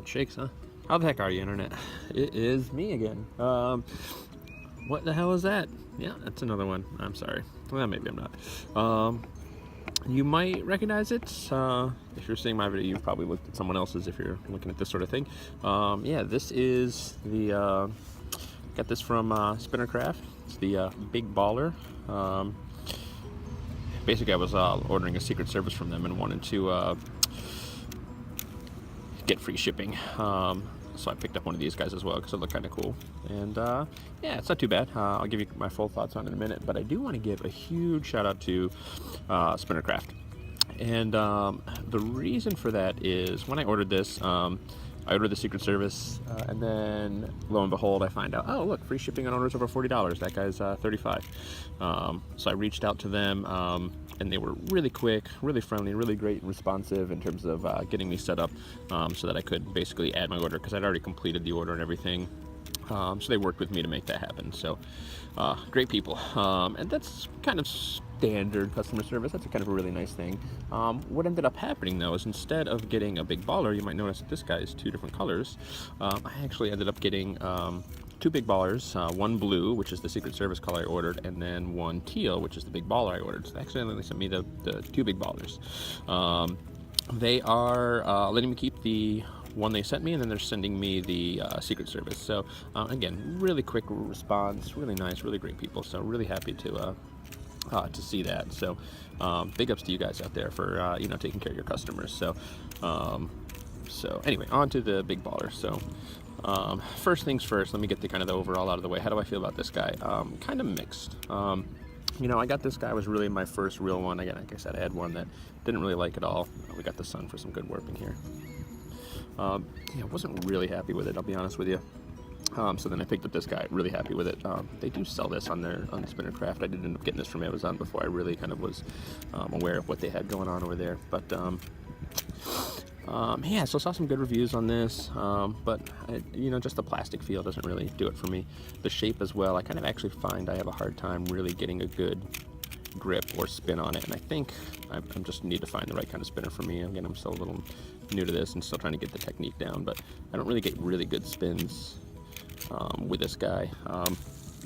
Shakes, huh? How the heck are you, Internet? It is me again. What the hell is that? Yeah, that's another one. I'm sorry. Well, maybe I'm not. You might recognize it. If you're seeing my video, you've probably looked at someone else's if you're looking at this sort of thing. Yeah, this is the... got this from Spinnercraft. It's the Big Baller. Basically, I was ordering a Secret Service from them and wanted to get free shipping. So I picked up one of these guys as well because it looked kind of cool. And yeah, it's not too bad. I'll give you my full thoughts on it in a minute, but I do want to give a huge shout out to Spinnercraft. And the reason for that is when I ordered this, I ordered the Secret Service, and then lo and behold, I find out, oh look, free shipping on orders over $40. That guy's $35. So I reached out to them, and they were really quick, really friendly, really great and responsive in terms of getting me set up so that I could basically add my order because I'd already completed the order and everything. So they worked with me to make that happen. So great people, and that's kind of standard customer service. That's kind of a really nice thing. What ended up happening though is instead of getting a Big Baller, you might notice that this guy is two different colors. I actually ended up getting two Big Ballers, one blue, which is the Secret Service color I ordered, and then one teal, which is the Big Baller I ordered. So they accidentally sent me the two Big Ballers. They are letting me keep the one they sent me, and then they're sending me the Secret Service. So again, really quick response, really nice, really great people. So really happy to see that. So big ups to you guys out there for you know, taking care of your customers. So so anyway, on to the Big Baller. So first things first, let me get the kind of the overall out of the way. How do I feel about this guy? Kind of mixed. You know, I got this guy, was really my first real one. Again, like I said, I had one that didn't really like it all. We got the sun for some good warping here. Yeah, I wasn't really happy with it, I'll be honest with you. So then I picked up this guy, really happy with it. They do sell this on Spinnercraft. I did end up getting this from Amazon before I really kind of was aware of what they had going on over there. But yeah, so I saw some good reviews on this, but you know, just the plastic feel doesn't really do it for me. The shape as well, I kind of actually find I have a hard time really getting a good grip or spin on it, and I think I just need to find the right kind of spinner for me. Again, I'm still a little new to this and still trying to get the technique down, but I don't really get really good spins with this guy.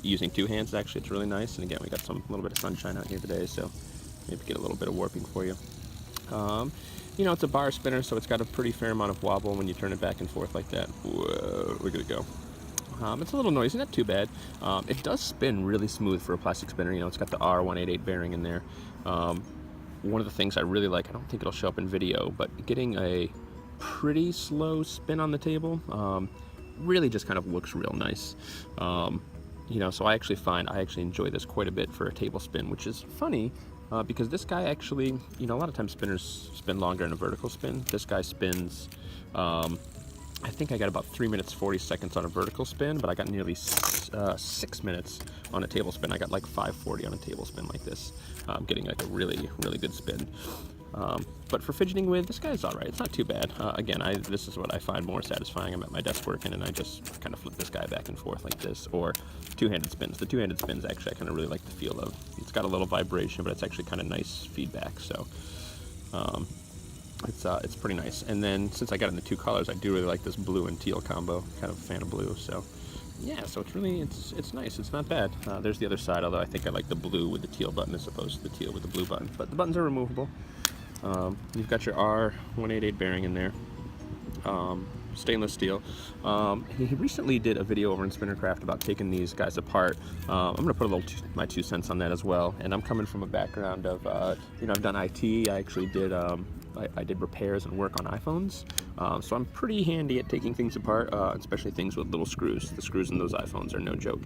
Using two hands, actually, it's really nice. And again, we got a little bit of sunshine out here today, so maybe get a little bit of warping for you. You know, it's a bar spinner, so it's got a pretty fair amount of wobble when you turn it back and forth like that. Whoa, look at it go. It's a little noisy, not too bad. It does spin really smooth for a plastic spinner. You know, it's got the R188 bearing in there. One of the things I really like, I don't think it'll show up in video, but getting a pretty slow spin on the table really just kind of looks real nice. You know, so I actually find I actually enjoy this quite a bit for a table spin, which is funny because this guy actually, you know, a lot of times spinners spin longer in a vertical spin. This guy spins, I think I got about 3 minutes 40 seconds on a vertical spin, but I got nearly 6 minutes on a table spin. I got like 5:40 on a table spin like this. Getting like a really, really good spin. But for fidgeting with, this guy's all right. It's not too bad. Again, this is what I find more satisfying. I'm at my desk working, and I just kind of flip this guy back and forth like this, or two-handed spins. The two-handed spins, actually, I kind of really like the feel of. It's got a little vibration, but it's actually kind of nice feedback. So it's pretty nice. And then since I got in the two colors, I do really like this blue and teal combo. Kind of a fan of blue, so. Yeah, so it's really, it's nice, it's not bad. There's the other side, although I think I like the blue with the teal button as opposed to the teal with the blue button. But the buttons are removable. You've got your R188 bearing in there. Stainless steel. He recently did a video over in Spinnercraft about taking these guys apart. I'm going to put a little my 2 cents on that as well. And I'm coming from a background of, you know, I've done IT. I actually did I did repairs and work on iPhones, so I'm pretty handy at taking things apart, especially things with little screws. The screws in those iPhones are no joke.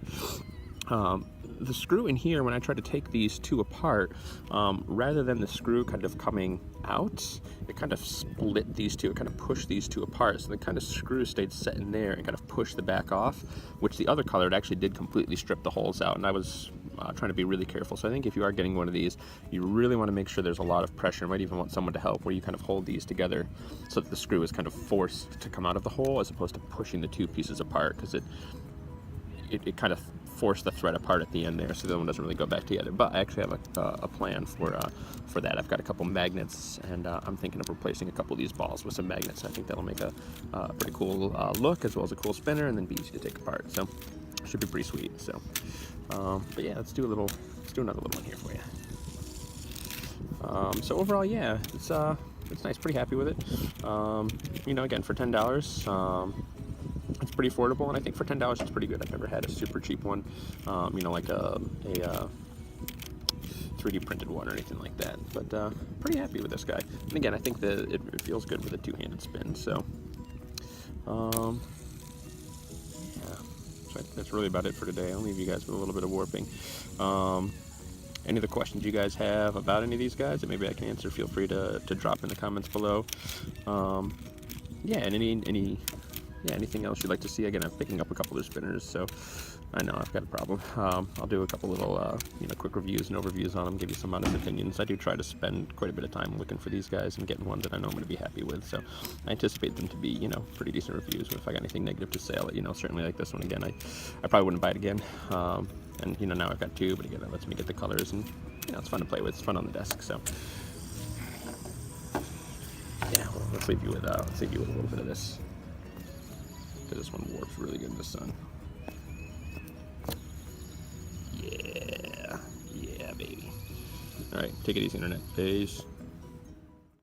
The screw in here, when I tried to take these two apart, rather than the screw kind of coming out, it kind of split these two, it kind of pushed these two apart, so the kind of screw stayed set in there and kind of pushed the back off, which the other color, it actually did completely strip the holes out, and I was trying to be really careful. So I think if you are getting one of these, you really want to make sure there's a lot of pressure. You might even want someone to help, where you kind of hold these together so that the screw is kind of forced to come out of the hole as opposed to pushing the two pieces apart, because it kind of force the thread apart at the end there, so the one doesn't really go back together. But I actually have a plan for that. I've got a couple magnets, and I'm thinking of replacing a couple of these balls with some magnets. I think that'll make a pretty cool look, as well as a cool spinner, and then be easy to take apart. So should be pretty sweet. So, but yeah, let's do another little one here for you. So overall, yeah, it's nice. Pretty happy with it. You know, again, for $10, it's pretty affordable, and I think for $10 it's pretty good. I've never had a super cheap one, you know, like a 3D printed one or anything like that. But pretty happy with this guy. And again, I think that it feels good with a two-handed spin. So, yeah. So that's really about it for today. I'll leave you guys with a little bit of warping. Any other questions you guys have about any of these guys that maybe I can answer, feel free to drop in the comments below. Yeah, and anything else you'd like to see. Again, I'm picking up a couple of spinners, so I know I've got a problem. I'll do a couple little you know, quick reviews and overviews on them, give you some honest opinions. I do try to spend quite a bit of time looking for these guys and getting ones that I know I'm going to be happy with, so I anticipate them to be, you know, pretty decent reviews. But if I got anything negative to say, I'll let you know. Certainly like this one again, I probably wouldn't buy it again. And you know, now I've got two, but again, that lets me get the colors, and you know, it's fun to play with. It's fun on the desk. So yeah, well, let's leave you with a little bit of this, because this one warps really good in the sun. Yeah, baby. All right, take it easy, internet. Peace.